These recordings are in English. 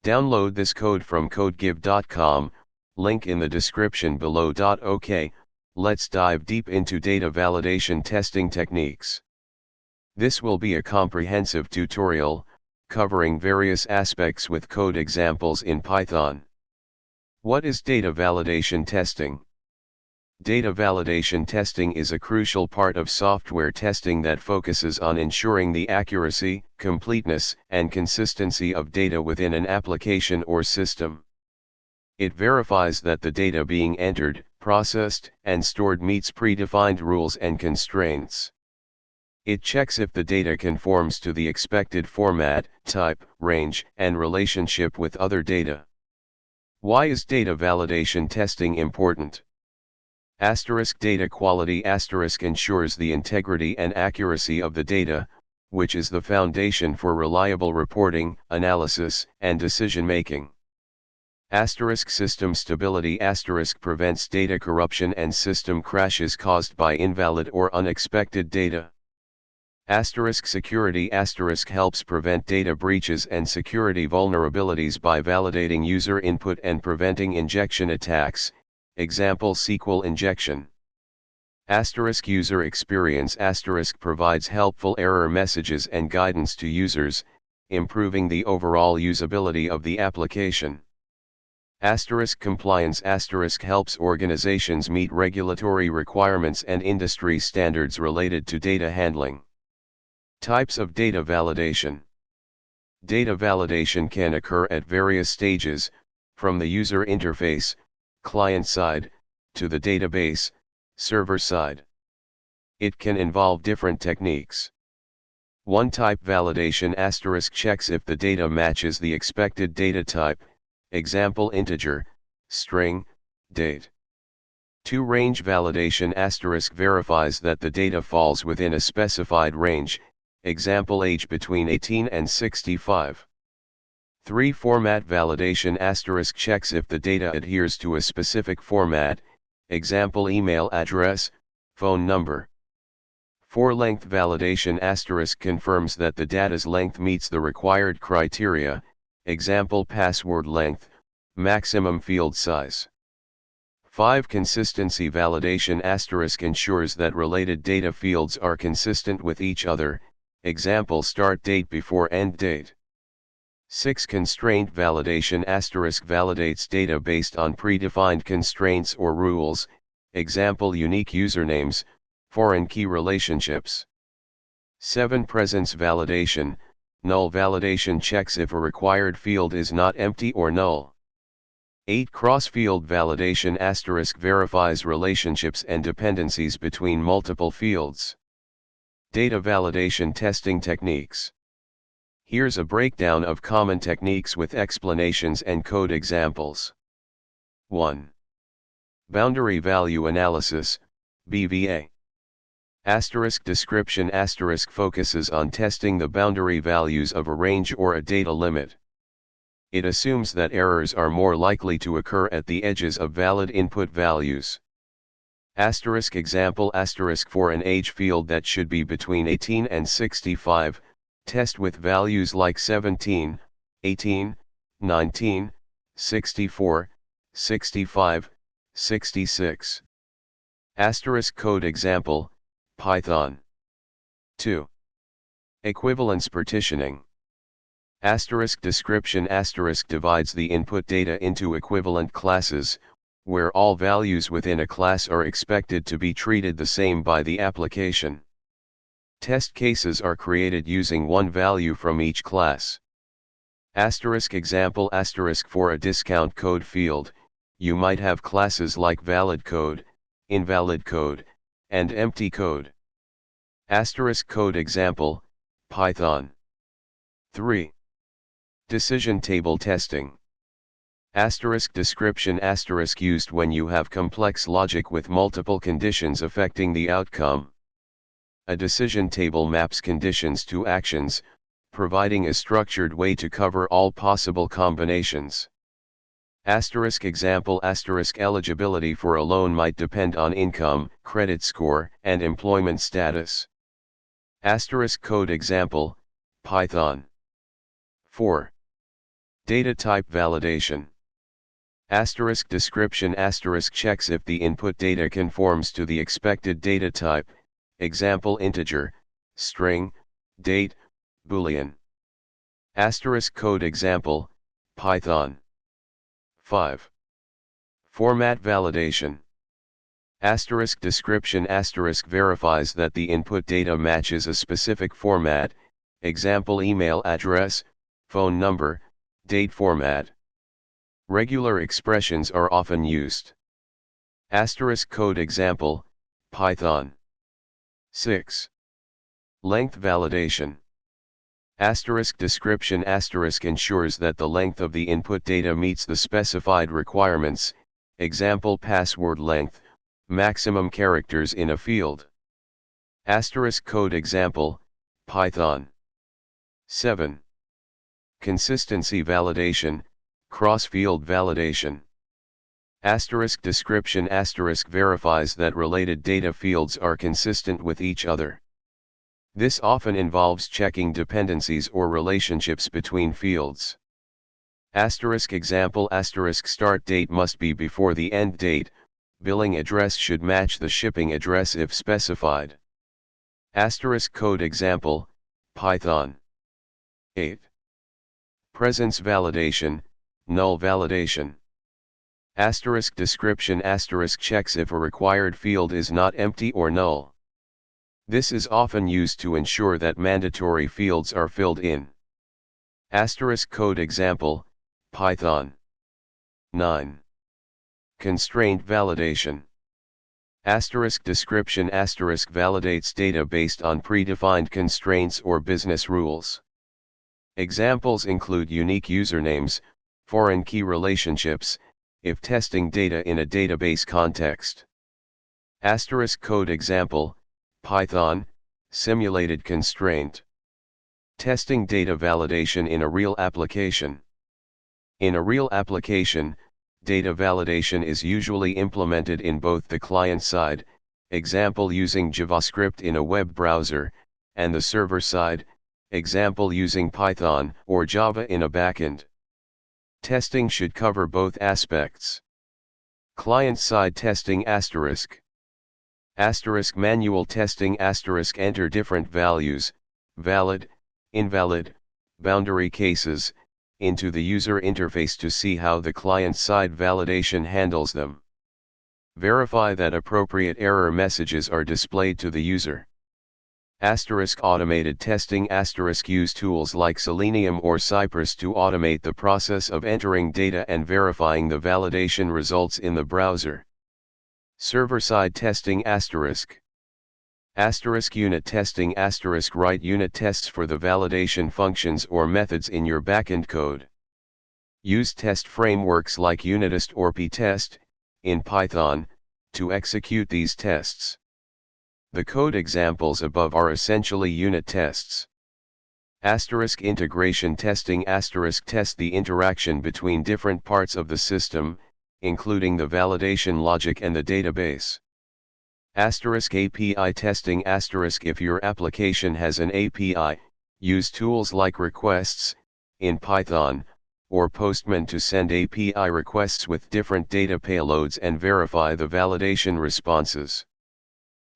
Download this code from codegive.com, link in the description below. OK, let's dive deep into data validation testing techniques. This will be a comprehensive tutorial, covering various aspects with code examples in Python. What is data validation testing? Data validation testing is a crucial part of software testing that focuses on ensuring the accuracy, completeness, and consistency of data within an application or system. It verifies that the data being entered, processed, and stored meets predefined rules and constraints. It checks if the data conforms to the expected format, type, range, and relationship with other data. Why is data validation testing important? Data quality ensures the integrity and accuracy of the data, which is the foundation for reliable reporting, analysis, and decision-making. System stability prevents data corruption and system crashes caused by invalid or unexpected data. Security helps prevent data breaches and security vulnerabilities by validating user input and preventing injection attacks. Example: SQL injection. User experience provides helpful error messages and guidance to users, improving the overall usability of the application. Compliance helps organizations meet regulatory requirements and industry standards related to data handling. Types of data validation. Data validation can occur at various stages, from the user interface, client side, to the database, server side. It can involve different techniques. One-type validation checks if the data matches the expected data type, example integer, string, date. Two-range validation verifies that the data falls within a specified range, example age between 18 and 65. 3. Format validation checks if the data adheres to a specific format, example email address, phone number. 4. Length validation confirms that the data's length meets the required criteria, example password length, maximum field size. 5. Consistency validation ensures that related data fields are consistent with each other, example start date before end date. 6. Constraint validation validates data based on predefined constraints or rules, example unique usernames, foreign key relationships. 7. Presence validation, null validation checks if a required field is not empty or null. 8. Cross-field validation verifies relationships and dependencies between multiple fields. Data validation testing techniques. Here's a breakdown of common techniques with explanations and code examples. 1. Boundary value analysis, BVA. Description focuses on testing the boundary values of a range or a data limit. It assumes that errors are more likely to occur at the edges of valid input values. Example for an age field that should be between 18 and 65, test with values like 17, 18, 19, 64, 65, 66. Code example, Python. 2. Equivalence partitioning. Description divides the input data into equivalent classes, where all values within a class are expected to be treated the same by the application. Test cases are created using one value from each class. Example for a discount code field, you might have classes like valid code, invalid code, and empty code. Code example, Python. 3. Decision table testing. Description used when you have complex logic with multiple conditions affecting the outcome. A decision table maps conditions to actions, providing a structured way to cover all possible combinations. Example eligibility for a loan might depend on income, credit score, and employment status. Code example, Python. 4. Data type validation. Asterisk description asterisk checks if the input data conforms to the expected data type, example integer, string, date, boolean. Asterisk code example, Python. 5. Format validation. Asterisk description asterisk verifies that the input data matches a specific format, example email address, phone number, date format. Regular expressions are often used. Asterisk code example, Python. 6. Length validation. Asterisk description asterisk ensures that the length of the input data meets the specified requirements, example password length, maximum characters in a field. Asterisk code example, Python. 7. Consistency validation, cross-field validation. Asterisk description asterisk verifies that related data fields are consistent with each other. This often involves checking dependencies or relationships between fields. Asterisk example asterisk start date must be before the end date, billing address should match the shipping address if specified. Asterisk code example, Python. 8. Presence validation, null validation. Asterisk description asterisk checks if a required field is not empty or null. This is often used to ensure that mandatory fields are filled in. Asterisk code example, Python. 9. Constraint validation. Asterisk description asterisk validates data based on predefined constraints or business rules. Examples include unique usernames, foreign key relationships, if testing data in a database context. Asterisk code example, Python, simulated constraint. Testing data validation in a real application. In a real application, data validation is usually implemented in both the client side, example using JavaScript in a web browser, and the server side, example using Python or Java in a backend. Testing should cover both aspects. Client-side testing asterisk. Asterisk manual testing asterisk enter different values, valid, invalid, boundary cases, into the user interface to see how the client-side validation handles them. Verify that appropriate error messages are displayed to the user. Asterisk automated testing asterisk use tools like Selenium or Cypress to automate the process of entering data and verifying the validation results in the browser. Server-side testing asterisk. Asterisk unit testing asterisk write unit tests for the validation functions or methods in your backend code. Use test frameworks like Unitest or ptest, in Python, to execute these tests. The code examples above are essentially unit tests. Asterisk integration testing asterisk test the interaction between different parts of the system, including the validation logic and the database. Asterisk API testing asterisk if your application has an API, use tools like requests, in Python, or Postman to send API requests with different data payloads and verify the validation responses.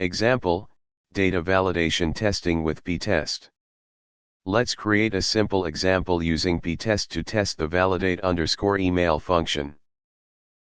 Example, data validation testing with ptest. Let's create a simple example using ptest to test the validate_email function.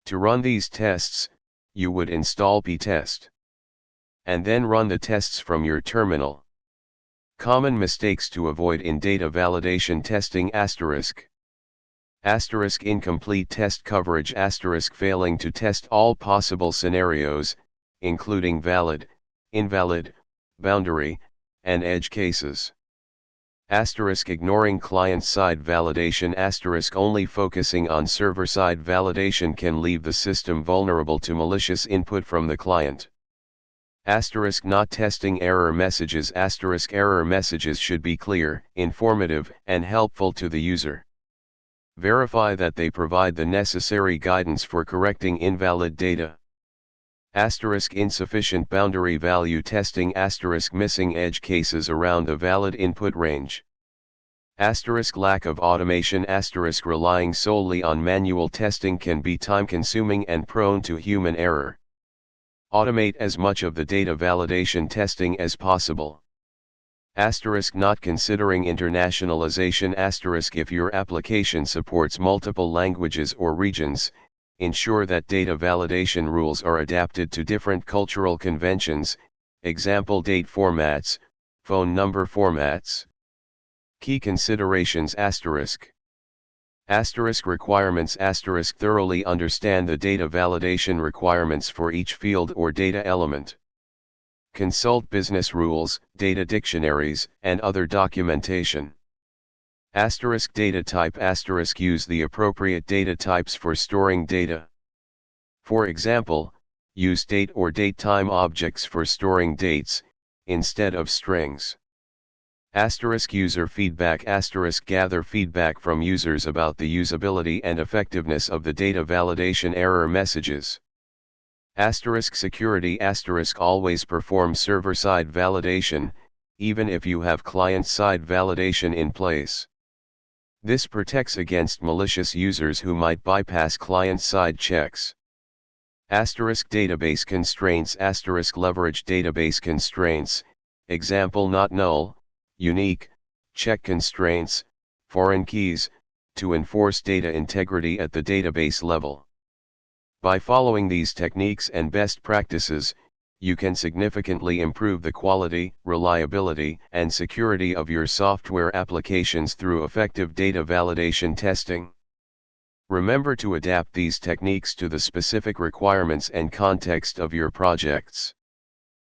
To run these tests, you would install ptest. And then run the tests from your terminal. Common mistakes to avoid in data validation testing asterisk. Asterisk incomplete test coverage asterisk failing to test all possible scenarios, including valid, invalid, boundary, and edge cases. Asterisk ignoring client-side validation asterisk only focusing on server-side validation can leave the system vulnerable to malicious input from the client. Asterisk not testing error messages asterisk error messages should be clear, informative, and helpful to the user. Verify that they provide the necessary guidance for correcting invalid data. Asterisk insufficient boundary value testing asterisk missing edge cases around a valid input range. Asterisk lack of automation. Asterisk relying solely on manual testing can be time-consuming and prone to human error. Automate as much of the data validation testing as possible. Asterisk not considering internationalization. Asterisk if your application supports multiple languages or regions, ensure that data validation rules are adapted to different cultural conventions, example date formats, phone number formats. Key considerations. Asterisk requirements. Thoroughly understand the data validation requirements for each field or data element. Consult business rules, data dictionaries, and other documentation. Data type. Use the appropriate data types for storing data. For example, use date or datetime objects for storing dates, instead of strings. User feedback. Gather feedback from users about the usability and effectiveness of the data validation error messages. Security. Always perform server-side validation, even if you have client-side validation in place. This protects against malicious users who might bypass client-side checks. Database constraints. Leverage database constraints, example not null, unique, check constraints, foreign keys, to enforce data integrity at the database level. By following these techniques and best practices, you can significantly improve the quality, reliability, and security of your software applications through effective data validation testing. Remember to adapt these techniques to the specific requirements and context of your projects.